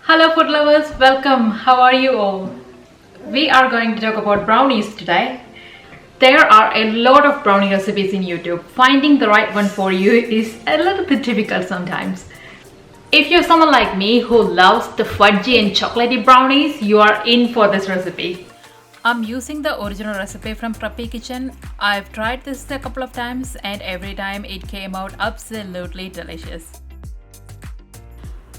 Hello food lovers, welcome. How are you all? We are going to talk about brownies today. There are a lot of brownie recipes in YouTube. Finding the right one for you is a little bit difficult sometimes. If you're someone like me who loves the fudgy and chocolatey brownies, you are in for this recipe. I'm using the original recipe from Preppy Kitchen. I've tried this a couple of times and every time it came out absolutely delicious.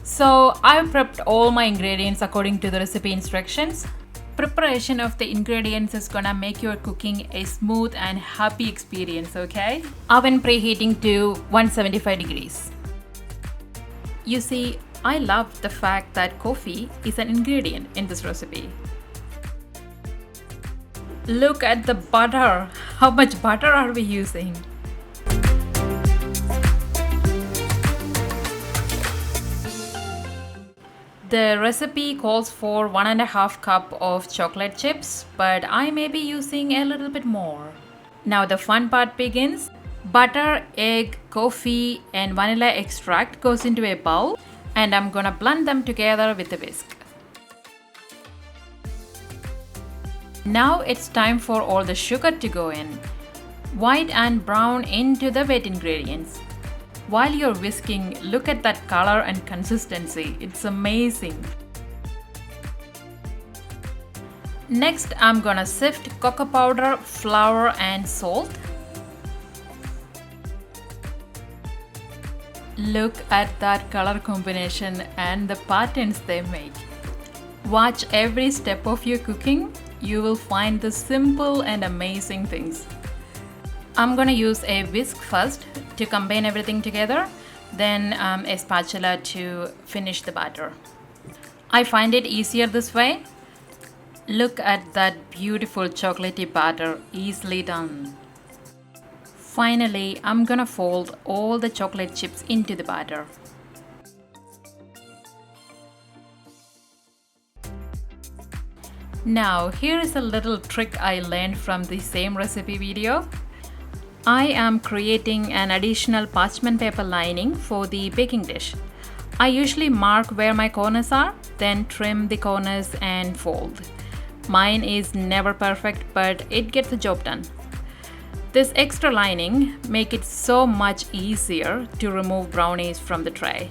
So I've prepped all my ingredients according to the recipe instructions. Preparation of the ingredients is gonna make your cooking a smooth and happy experience, okay? Oven preheating to 175 degrees. You see, I love the fact that coffee is an ingredient in this recipe. Look at the butter. How much butter are we using? The recipe calls for 1.5 cup of chocolate chips, but I may be using a little bit more. Now the fun part begins. Butter, egg, coffee and vanilla extract goes into a bowl and I'm gonna blend them together with a whisk. Now it's time for all the sugar to go in. White and brown into the wet ingredients. While you're whisking, look at that color and consistency. It's amazing. Next, I'm gonna sift cocoa powder, flour and salt. Look at that color combination and the patterns they make. Watch every step of your cooking. You will find the simple and amazing things. I'm gonna use a whisk first to combine everything together, then a spatula to finish the batter. I find it easier this way. Look at that beautiful chocolatey batter, easily done. Finally, I'm gonna fold all the chocolate chips into the batter. Now, here is a little trick I learned from the same recipe video. I am creating an additional parchment paper lining for the baking dish. I usually mark where my corners are, then trim the corners and fold. Mine is never perfect, but it gets the job done. This extra lining makes it so much easier to remove brownies from the tray.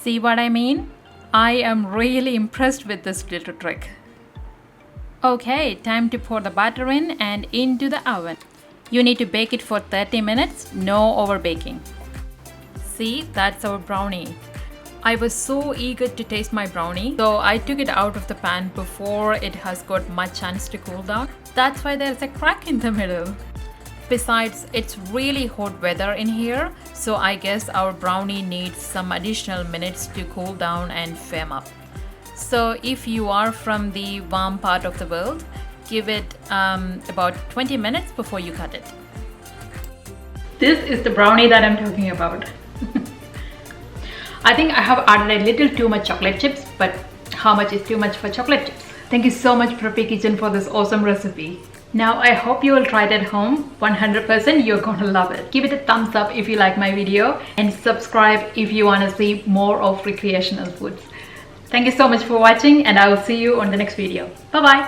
See what I mean? I am really impressed with this little trick. Okay, time to pour the batter in and into the oven. You need to bake it for 30 minutes, no over baking. See, that's our brownie. I was so eager to taste my brownie, so I took it out of the pan before it has got much chance to cool down. That's why there's a crack in the middle. Besides, it's really hot weather in here, so I guess our brownie needs some additional minutes to cool down and firm up. So if you are from the warm part of the world, give it about 20 minutes before you cut it. This is the brownie that I'm talking about. I think I have added a little too much chocolate chips, but how much is too much for chocolate chips? Thank you so much Preppy Kitchen for this awesome recipe. Now I hope you will try it at home. 100% you're gonna love it. Give it a thumbs up if you like my video and subscribe if you want to see more of recreational foods. Thank you so much for watching and I will see you on the next video. Bye bye.